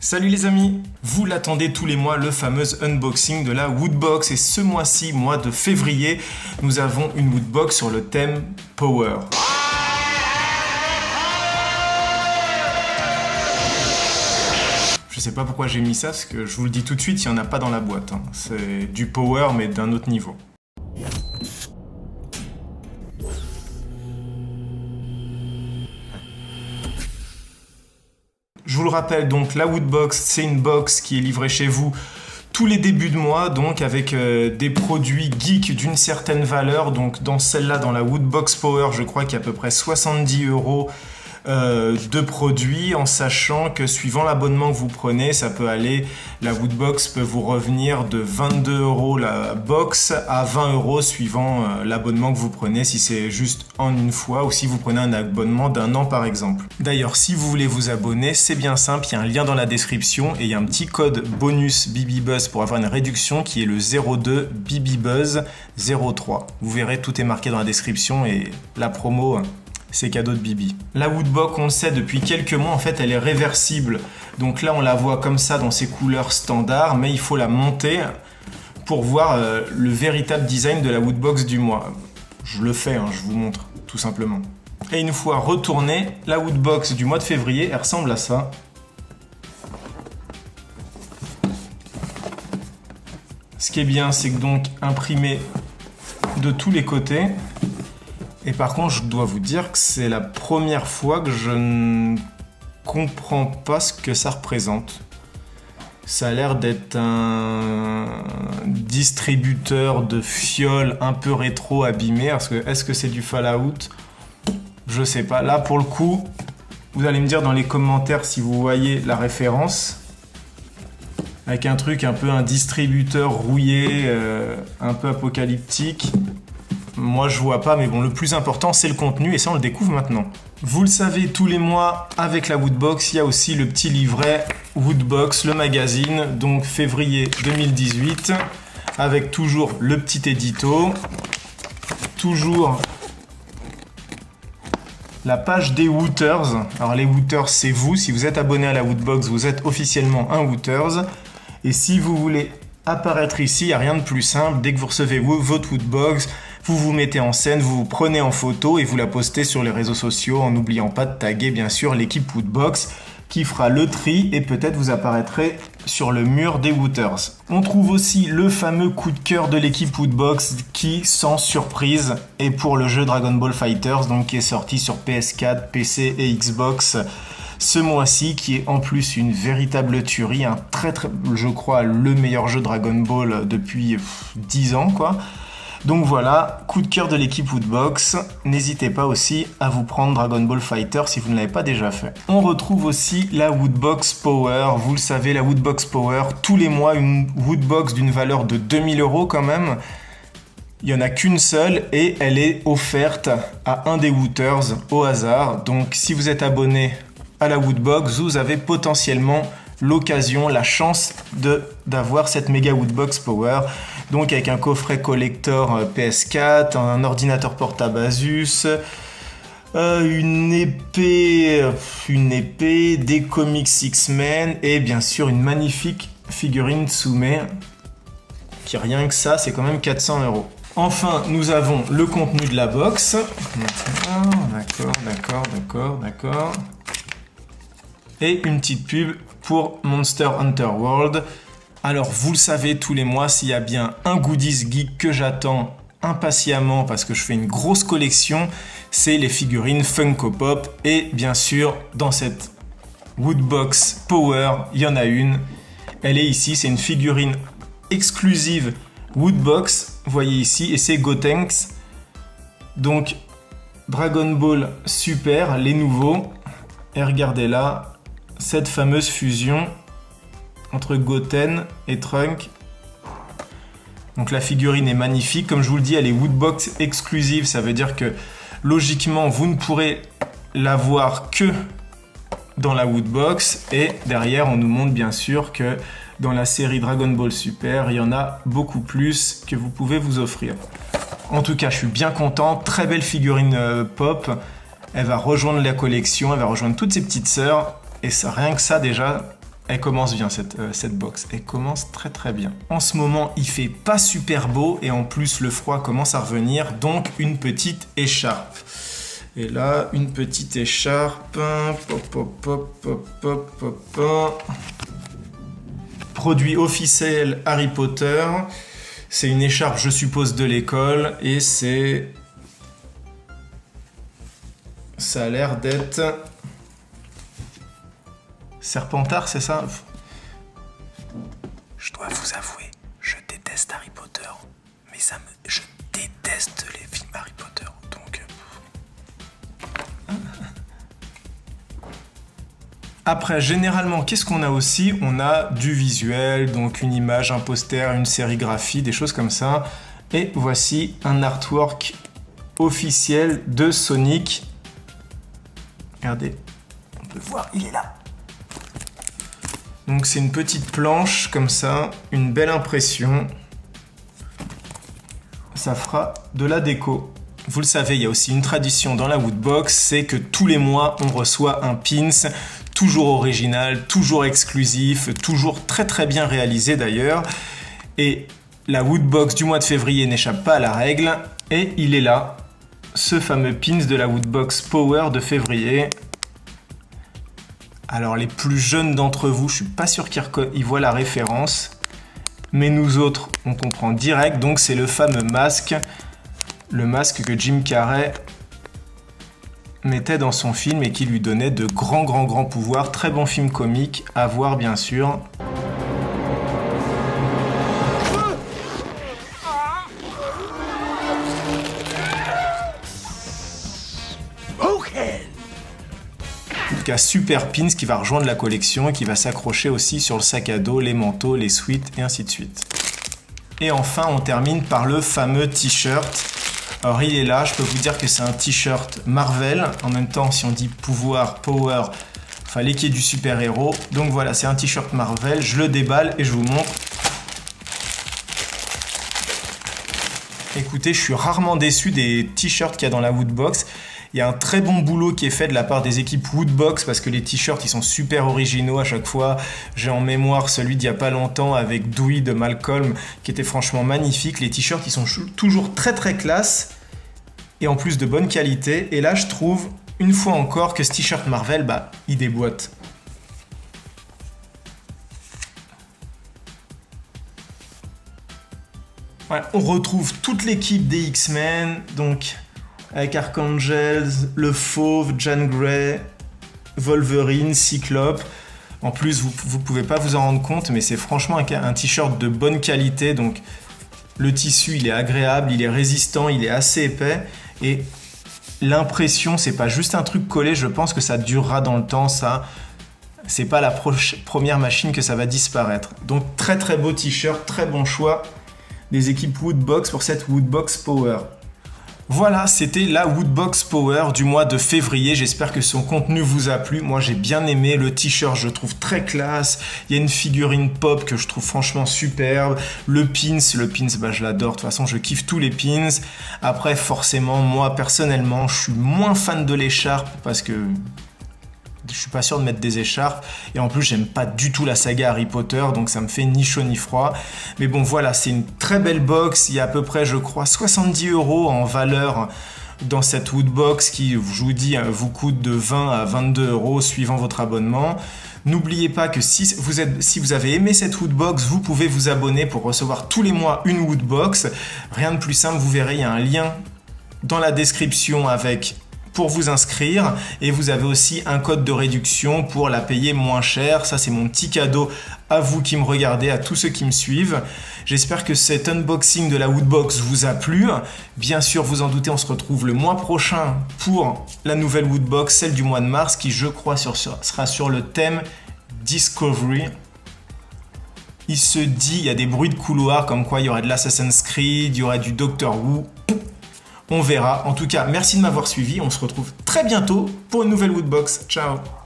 Salut les amis! Vous l'attendez tous les mois, le fameux unboxing de la Woodbox. Et ce mois-ci, mois de février, nous avons une Woodbox sur le thème Power. Je sais pas pourquoi j'ai mis ça, parce que je vous le dis tout de suite, il n'y en a pas dans la boîte. C'est du Power, mais d'un autre niveau. Je vous le rappelle, donc la Woodbox, c'est une box qui est livrée chez vous tous les débuts de mois, donc avec des produits geeks d'une certaine valeur. Donc dans celle-là, dans la Woodbox Power, je crois qu'il y a à peu près 70 € de produits, en sachant que suivant l'abonnement que vous prenez, ça peut aller, la Woodbox peut vous revenir de 22 € la box à 20 € suivant l'abonnement que vous prenez, si c'est juste en une fois ou si vous prenez un abonnement d'1 an par exemple. D'ailleurs, si vous voulez vous abonner, c'est bien simple, il y a un lien dans la description et il y a un petit code bonus BibiBuzz pour avoir une réduction qui est le 02 BibiBuzz 03. Vous verrez, tout est marqué dans la description et la promo, c'est cadeau de Bibi. La Woodbox, on le sait depuis quelques mois, en fait, elle est réversible. Donc là, on la voit comme ça dans ses couleurs standards, mais il faut la monter pour voir le véritable design de la Woodbox du mois. Je le fais, je vous montre, tout simplement. Et une fois retournée, la Woodbox du mois de février, elle ressemble à ça. Ce qui est bien, c'est que donc imprimé de tous les côtés. Et par contre, je dois vous dire que c'est la première fois que je ne comprends pas ce que ça représente. Ça a l'air d'être un distributeur de fioles un peu rétro abîmé. Est-ce que c'est du Fallout? Je sais pas. Là, pour le coup, vous allez me dire dans les commentaires si vous voyez la référence. Avec un truc un peu un distributeur rouillé, un peu apocalyptique. Moi je vois pas, mais bon, le plus important c'est le contenu et ça on le découvre maintenant. Vous le savez, tous les mois avec la Woodbox, il y a aussi le petit livret Woodbox, le magazine, donc février 2018, avec toujours le petit édito, toujours la page des Wooters. Alors les Wooters, c'est vous, si vous êtes abonné à la Woodbox, vous êtes officiellement un Wooters. Et si vous voulez apparaître ici, il n'y a rien de plus simple, dès que vous recevez votre Woodbox, vous vous mettez en scène, vous vous prenez en photo et vous la postez sur les réseaux sociaux en n'oubliant pas de taguer bien sûr l'équipe Woodbox qui fera le tri et peut-être vous apparaîtrez sur le mur des Wooters. On trouve aussi le fameux coup de cœur de l'équipe Woodbox qui, sans surprise, est pour le jeu Dragon Ball FighterZ, donc qui est sorti sur PS4, PC et Xbox ce mois-ci, qui est en plus une véritable tuerie, je crois, le meilleur jeu Dragon Ball depuis 10 ans quoi. Donc voilà, coup de cœur de l'équipe Woodbox. N'hésitez pas aussi à vous prendre Dragon Ball Fighter si vous ne l'avez pas déjà fait. On retrouve aussi la Woodbox Power. Vous le savez, la Woodbox Power, tous les mois, une Woodbox d'une valeur de 2000 € quand même. Il n'y en a qu'une seule et elle est offerte à un des Wooters au hasard. Donc si vous êtes abonné à la Woodbox, vous avez potentiellement l'occasion, la chance d'avoir cette méga Woodbox Power. Donc avec un coffret collector PS4, un ordinateur portable Asus, une épée, des comics X-Men et bien sûr une magnifique figurine Tsume qui rien que ça, c'est quand même 400 €. Enfin, nous avons le contenu de la box. D'accord. Et une petite pub pour Monster Hunter World. Alors, vous le savez, tous les mois, s'il y a bien un goodies geek que j'attends impatiemment parce que je fais une grosse collection, c'est les figurines Funko Pop. Et bien sûr, dans cette Woodbox Power, il y en a une. Elle est ici, c'est une figurine exclusive Woodbox. Vous voyez ici, et c'est Gotenks. Donc, Dragon Ball Super, les nouveaux. Et regardez là, cette fameuse fusion entre Goten et Trunk. Donc la figurine est magnifique. Comme je vous le dis, elle est Woodbox exclusive. Ça veut dire que logiquement, vous ne pourrez la voir que dans la Woodbox. Et derrière, on nous montre bien sûr que dans la série Dragon Ball Super, il y en a beaucoup plus que vous pouvez vous offrir. En tout cas, je suis bien content. Très belle figurine pop. Elle va rejoindre la collection, elle va rejoindre toutes ses petites sœurs. Et ça, rien que ça déjà, Elle commence bien cette box, elle commence très très bien. En ce moment, il fait pas super beau et en plus le froid commence à revenir, donc une petite écharpe. Et là, une petite écharpe. Produit officiel Harry Potter. C'est une écharpe, je suppose, de l'école et c'est... Ça a l'air d'être... Serpentard, c'est ça? Je dois vous avouer, je déteste Harry Potter. Mais je déteste les films Harry Potter. Donc... Après, généralement, qu'est-ce qu'on a aussi? On a du visuel, donc une image, un poster, une sérigraphie, des choses comme ça. Et voici un artwork officiel de Sonic. Regardez, on peut voir, il est là. Donc c'est une petite planche comme ça, une belle impression. Ça fera de la déco. Vous le savez, il y a aussi une tradition dans la Woodbox, c'est que tous les mois, on reçoit un pins, toujours original, toujours exclusif, toujours très très bien réalisé d'ailleurs. Et la Woodbox du mois de février n'échappe pas à la règle. Et il est là, ce fameux pins de la Woodbox Power de février. Alors les plus jeunes d'entre vous, je suis pas sûr qu'ils voient la référence. Mais nous autres, on comprend direct. Donc c'est le fameux masque. Le masque que Jim Carrey mettait dans son film et qui lui donnait de grands pouvoirs. Très bon film comique, à voir bien sûr. En tout cas, super pins qui va rejoindre la collection et qui va s'accrocher aussi sur le sac à dos, les manteaux, les sweats et ainsi de suite. Et enfin, on termine par le fameux t-shirt. Alors il est là, je peux vous dire que c'est un t-shirt Marvel. En même temps, si on dit pouvoir, power, fallait qu'il y ait du super-héros. Donc voilà, c'est un t-shirt Marvel. Je le déballe et je vous montre. Écoutez, je suis rarement déçu des t-shirts qu'il y a dans la Woodbox. Il y a un très bon boulot qui est fait de la part des équipes Woodbox parce que les t-shirts, ils sont super originaux à chaque fois. J'ai en mémoire celui d'il y a pas longtemps avec Dewey de Malcolm qui était franchement magnifique. Les t-shirts, ils sont toujours très très classe et en plus de bonne qualité. Et là, je trouve une fois encore que ce t-shirt Marvel, il déboîte. Voilà, on retrouve toute l'équipe des X-Men, donc... avec Archangel, le Fauve, Jean Grey, Wolverine, Cyclope. En plus, vous pouvez pas vous en rendre compte, mais c'est franchement un t-shirt de bonne qualité. Donc, le tissu, il est agréable, il est résistant, il est assez épais. Et l'impression, c'est pas juste un truc collé. Je pense que ça durera dans le temps, ça. C'est pas la première machine que ça va disparaître. Donc, très très beau t-shirt, très bon choix des équipes Woodbox pour cette Woodbox Power. Voilà, c'était la Woodbox Power du mois de février. J'espère que son contenu vous a plu. Moi, j'ai bien aimé. Le t-shirt, je le trouve très classe. Il y a une figurine pop que je trouve franchement superbe. Le pins, je l'adore. De toute façon, je kiffe tous les pins. Après, forcément, moi, personnellement, je suis moins fan de l'écharpe parce que je suis pas sûr de mettre des écharpes et en plus j'aime pas du tout la saga Harry Potter donc ça me fait ni chaud ni froid, mais bon voilà, c'est une très belle box. Il y a à peu près, je crois, 70 € en valeur dans cette Woodbox qui, je vous dis, vous coûte de 20 à 22 € suivant votre abonnement. N'oubliez pas que si vous avez aimé cette Woodbox, vous pouvez vous abonner pour recevoir tous les mois une Woodbox. Rien de plus simple, vous verrez, il y a un lien dans la description pour vous inscrire et vous avez aussi un code de réduction pour la payer moins cher. Ça, c'est mon petit cadeau à vous qui me regardez, à tous ceux qui me suivent. J'espère que cet unboxing de la Woodbox vous a plu. Bien sûr, vous en doutez, on se retrouve le mois prochain pour la nouvelle Woodbox, celle du mois de mars, qui, je crois, sera sur le thème Discovery. Il se dit, il y a des bruits de couloir comme quoi il y aurait de l'Assassin's Creed, il y aurait du Doctor Who. On verra. En tout cas, merci de m'avoir suivi. On se retrouve très bientôt pour une nouvelle Woodbox. Ciao!